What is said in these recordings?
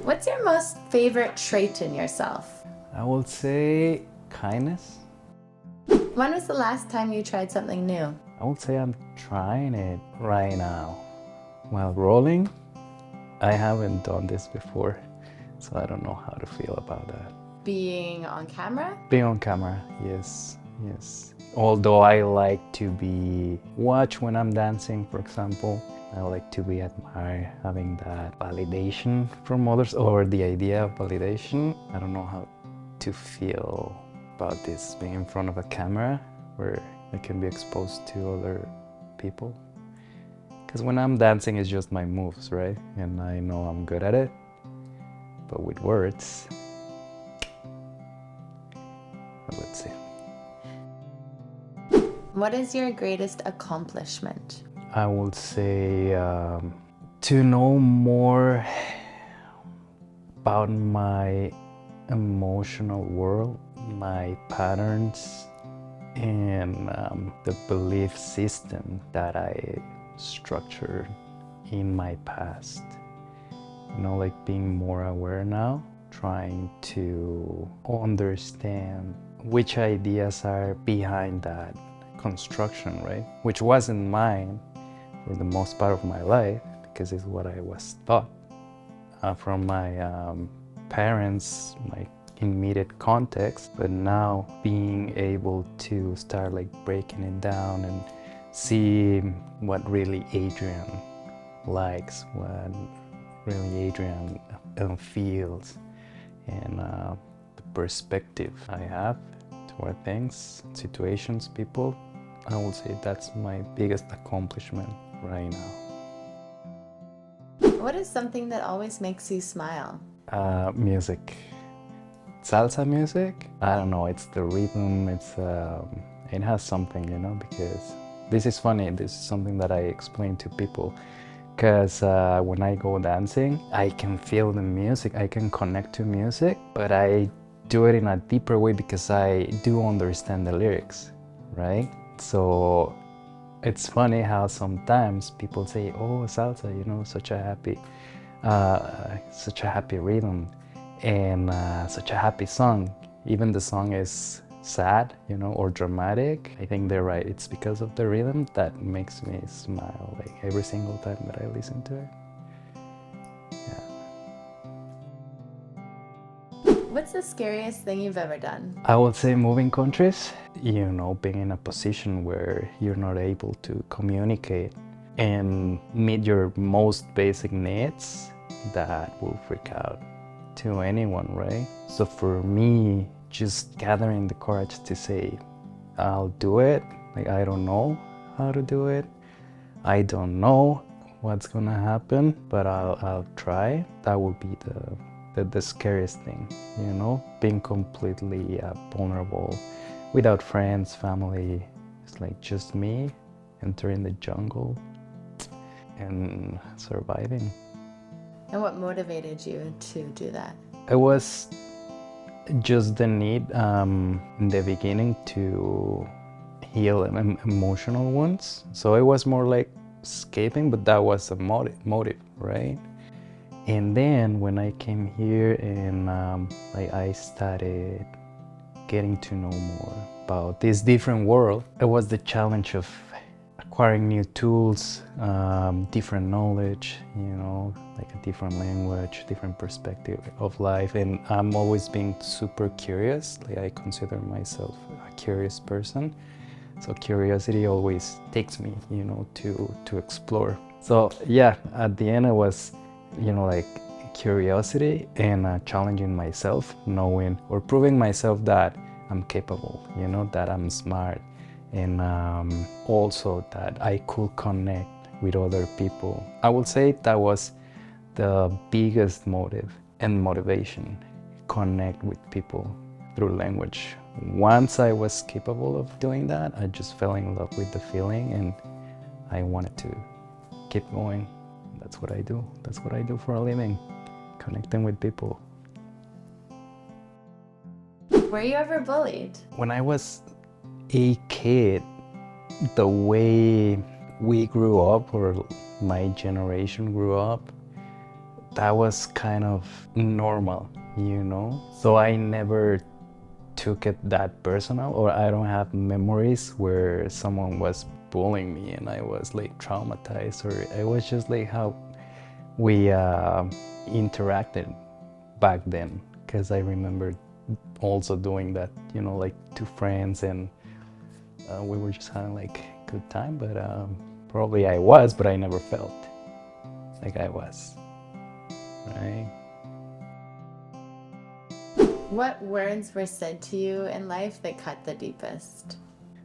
What's your most favorite trait in yourself? I would say kindness. When was the last time you tried something new? I would say I'm trying it right now. While rolling, I haven't done this before, so I don't know how to feel about that. Being on camera? Being on camera, yes, yes. Although I like to be watched when I'm dancing, for example. I like to be admired, having that validation from others, or the idea of validation. I don't know how to feel about this, being in front of a camera where I can be exposed to other people. Because when I'm dancing, it's just my moves, right? And I know I'm good at it. But with words, let's see. What is your greatest accomplishment? I would say to know more about my emotional world, my patterns, and the belief system that I structured in my past. You know, like being more aware now, trying to understand which ideas are behind that construction, right? Which wasn't mine for the most part of my life, because it's what I was taught from my parents, my immediate context. But now being able to start like breaking it down and see what really Adrian likes, what really Adrian feels, and the perspective I have toward things, situations, people. I would say that's my biggest accomplishment right now. What is something that always makes you smile? Music. Salsa music, I don't know, it's the rhythm, it has something, you know, because this is funny, this is something that I explain to people, because when I go dancing, I can feel the music, I can connect to music, but I do it in a deeper way because I do understand the lyrics, right? So it's funny how sometimes people say, oh, salsa, you know, such a happy rhythm, and such a happy song. Even the song is sad, you know, or dramatic. I think they're right. It's because of the rhythm that makes me smile, like every single time that I listen to it. What's the scariest thing you've ever done? I would say moving countries, you know, being in a position where you're not able to communicate and meet your most basic needs, that will freak out to anyone, right? So for me, just gathering the courage to say, I'll do it. Like, I don't know how to do it. I don't know what's gonna happen, but I'll try. That would be the scariest thing, you know? Being completely vulnerable, without friends, family. It's like just me entering the jungle and surviving. And what motivated you to do that? It was just the need in the beginning to heal emotional wounds. So it was more like escaping, but that was a motive, right? And then when I came here and I started getting to know more about this different world, it was the challenge of acquiring new tools, different knowledge, you know, like a different language, different perspective of life. And I'm always being super curious. Like, I consider myself a curious person. So curiosity always takes me, you know, to explore. So yeah, at the end it was, you know, like curiosity and challenging myself, knowing or proving myself that I'm capable, you know, that I'm smart, and also that I could connect with other people. I would say that was the biggest motive and motivation, connect with people through language. Once I was capable of doing that, I just fell in love with the feeling and I wanted to keep going. That's what I do. That's what I do for a living, connecting with people. Were you ever bullied? When I was a kid, the way we grew up, or my generation grew up, that was kind of normal, you know? So I never took it that personal, or I don't have memories where someone was bullying me and I was like traumatized, or it was just like how we interacted back then, because I remember also doing that, you know, like to friends, and we were just having like good time, but probably I was, but I never felt like I was, right? What words were said to you in life that cut the deepest?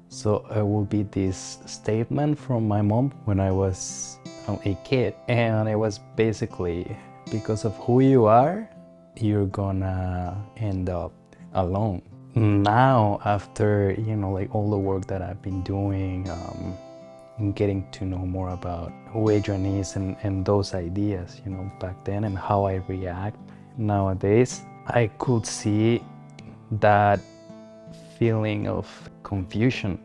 So it will be this statement from my mom when I was a kid, and it was basically, because of who you are, you're gonna end up alone. Now, after, you know, like all the work that I've been doing, and getting to know more about who Adrian is, and those ideas, you know, back then, and how I react nowadays, I could see that feeling of confusion,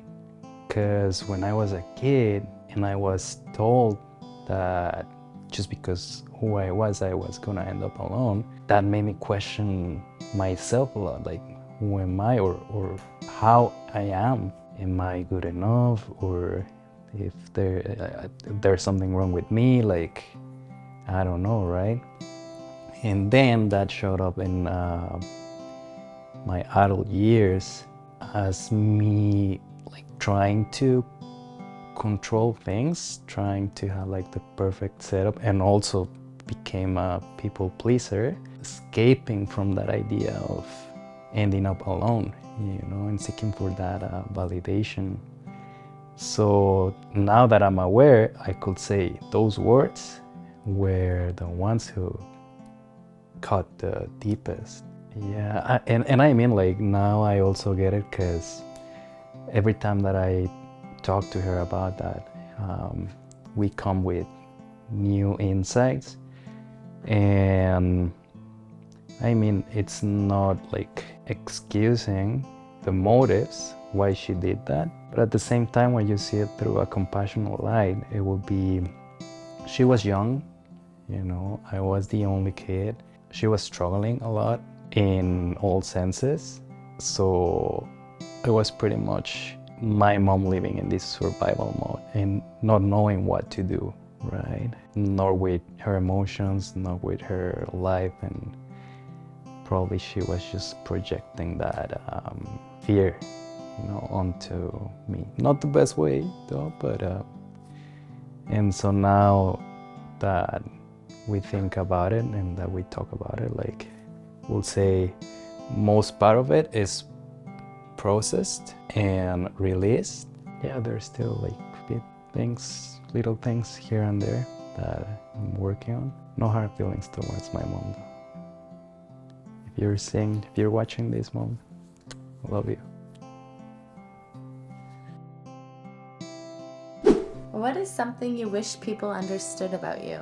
because when I was a kid and I was told that just because who I was gonna end up alone, that made me question myself a lot, like who am I, or how I am. Am I good enough, or if there's something wrong with me, like I don't know, right? And then that showed up in my adult years as me like trying to control things, trying to have like the perfect setup, and also became a people pleaser, escaping from that idea of ending up alone, you know, and seeking for that validation. So now that I'm aware, I could say those words were the ones who cut the deepest. Yeah, and I mean, like, now I also get it, because every time that I talk to her about that, we come with new insights. And I mean, it's not like excusing the motives why she did that, but at the same time, when you see it through a compassionate light, it will be, she was young, you know, I was the only kid. She was struggling a lot in all senses. So it was pretty much my mom living in this survival mode and not knowing what to do, right? Nor with her emotions, nor with her life. And probably she was just projecting that fear, you know, onto me. Not the best way though, but and so now that we think about it and that we talk about it, like, we'll say most part of it is processed and released. Yeah, there's still like little things here and there that I'm working on. No hard feelings towards my mom though. If you're watching this, Mom, I love you. What is something you wish people understood about you?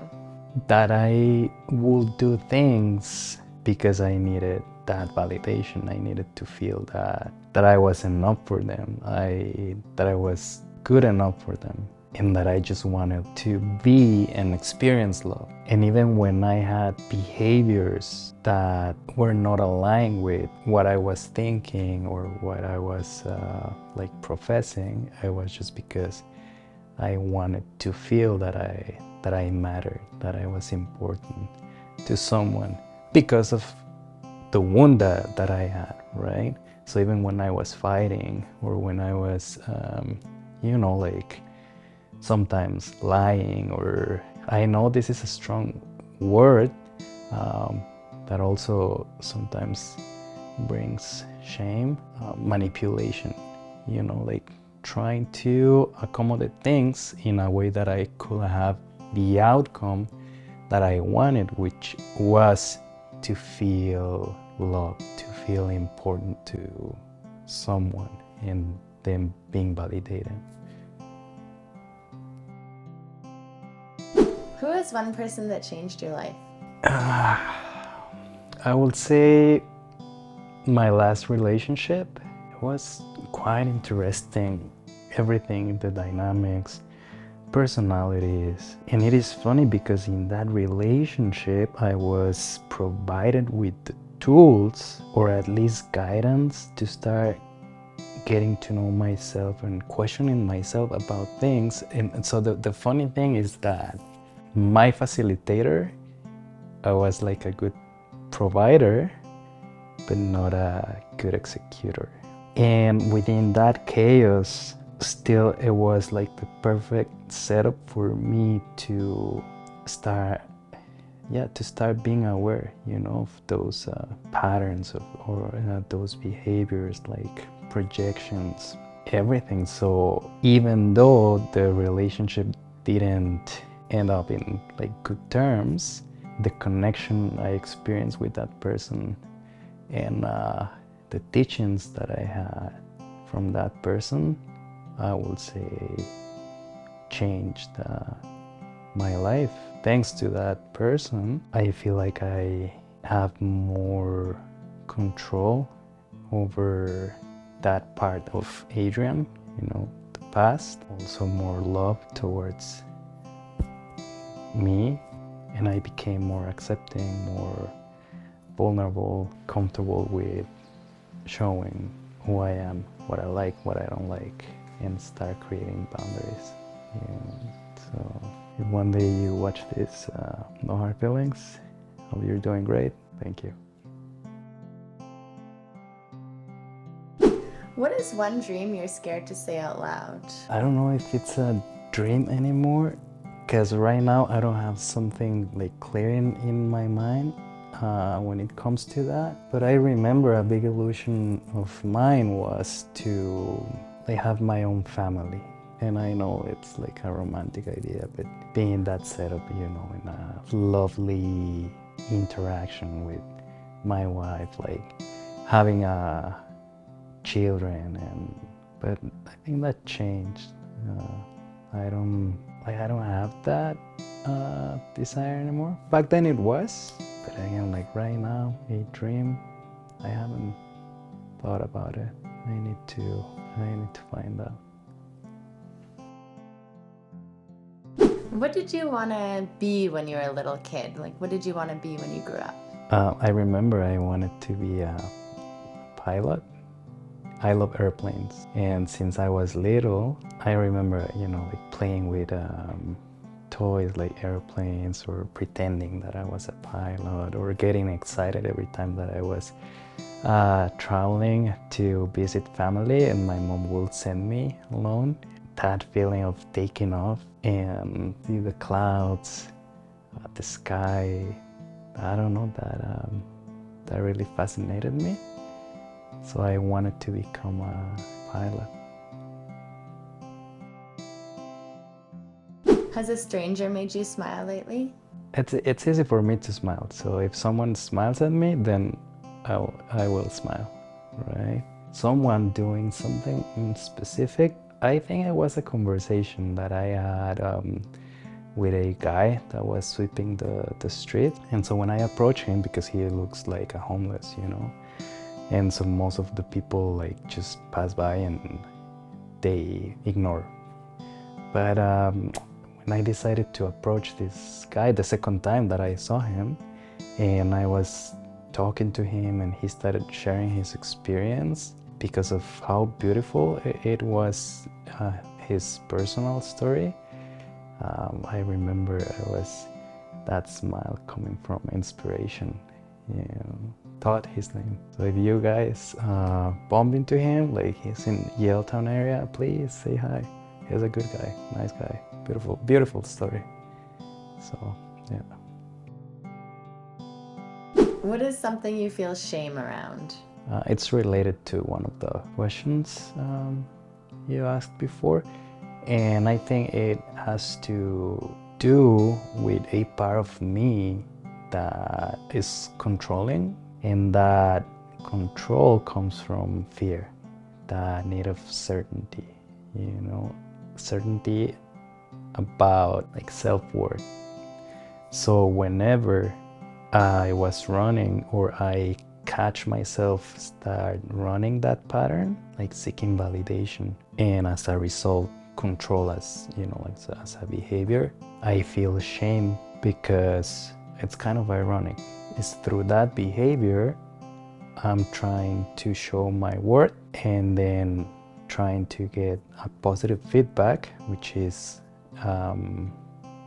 That I would do things because I needed that validation. I needed to feel that I was enough for them, that I was good enough for them, and that I just wanted to be and experience love. And even when I had behaviors that were not aligned with what I was thinking or what I was like professing, it was just because I wanted to feel that I mattered, that I was important to someone because of the wound that I had, right? So even when I was fighting, or when I was, you know, like sometimes lying, or I know this is a strong word that also sometimes brings shame, manipulation, you know, like trying to accommodate things in a way that I could have the outcome that I wanted, which was to feel loved, to feel important to someone, and then being validated. Who is one person that changed your life? I would say my last relationship. It was quite interesting. Everything, the dynamics, personalities. And it is funny because in that relationship, I was provided with the tools, or at least guidance, to start getting to know myself and questioning myself about things. And so the funny thing is that my facilitator, I was like a good provider, but not a good executor. And within that chaos, still it was like the perfect setup for me to start being aware, of those patterns or those behaviors, like projections, everything. So even though the relationship didn't end up in like good terms, the connection I experienced with that person and the teachings that I had from that person, I would say, changed my life. Thanks to that person, I feel like I have more control over that part of Adrian, the past. Also more love towards me, and I became more accepting, more vulnerable, comfortable with showing who I am, what I like, what I don't like, and start creating boundaries. And so if one day you watch this, no hard feelings, hope you're doing great. Thank you. What is one dream you're scared to say out loud? I don't know if it's a dream anymore, because right now I don't have something like clear in my mind when it comes to that. But I remember a big illusion of mine was to have my own family. And I know it's like a romantic idea, but being that setup, in a lovely interaction with my wife, like having children, but I think that changed. I don't have that desire anymore. Back then it was, but again, like right now, a dream, I haven't thought about it. I need to find out. What did you want to be when you were a little kid? Like, what did you want to be when you grew up? I remember I wanted to be a pilot. I love airplanes, and since I was little, I remember, like playing with toys like airplanes, or pretending that I was a pilot, or getting excited every time that I was traveling to visit family and my mom would send me alone. That feeling of taking off and see the clouds, the sky, I don't know, that really fascinated me. So I wanted to become a pilot. Has a stranger made you smile lately? It's easy for me to smile. So if someone smiles at me, then I will smile, right? Someone doing something in specific, I think it was a conversation that I had with a guy that was sweeping the street. And so when I approached him, because he looks like a homeless, and so most of the people like just pass by and they ignore. But when I decided to approach this guy the second time that I saw him, and I was talking to him and he started sharing his experience because of how beautiful it was, his personal story. I remember that smile coming from inspiration. Thought his name. So if you guys bump into him, like he's in Yaletown area, please say hi. He's a good guy, nice guy, beautiful story. So yeah. What is something you feel shame around? It's related to one of the questions you asked before, and I think it has to do with a part of me that is controlling, and that control comes from fear, that need of certainty, certainty about like self-worth. So whenever I was running, or I catch myself start running that pattern, like seeking validation, and as a result control as, you know, like as a behavior. I feel shame because it's kind of ironic. It's through that behavior I'm trying to show my worth and then trying to get a positive feedback, which is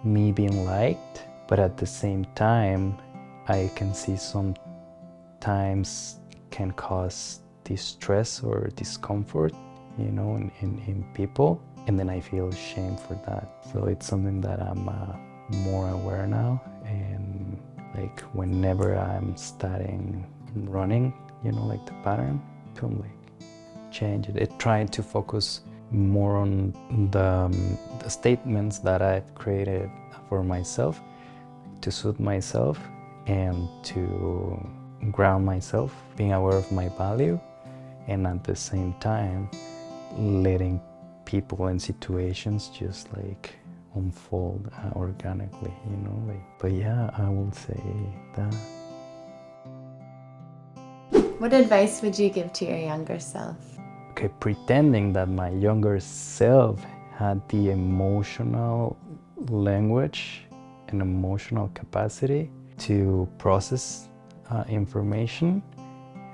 me being liked. But at the same time, I can see sometimes can cause distress or discomfort, you know, in people. And then I feel shame for that. So it's something that I'm more aware now. And like whenever I'm starting running, you know, like the pattern, to like change it. Trying to focus more on the statements that I've created for myself to suit myself and to ground myself, being aware of my value, and at the same time letting people and situations just like unfold organically, you know, like. But yeah, I will say that. What advice would you give to your younger self? Okay, pretending that my younger self had the emotional language and emotional capacity to process information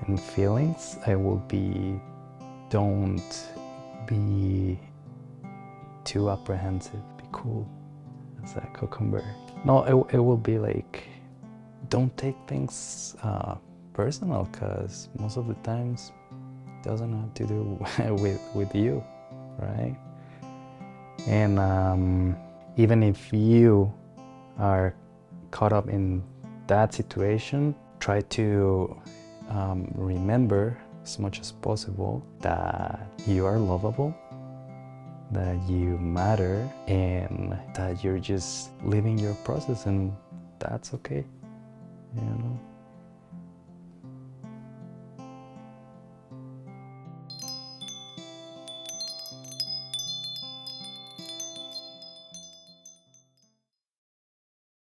and feelings, I will be, don't be too apprehensive, be cool as a cucumber. No, it will be like, don't take things personal, because most of the times it doesn't have to do with you, right? And even if you are caught up in that situation, try to remember as much as possible that you are lovable, that you matter, and that you're just living your process, and that's okay, you know.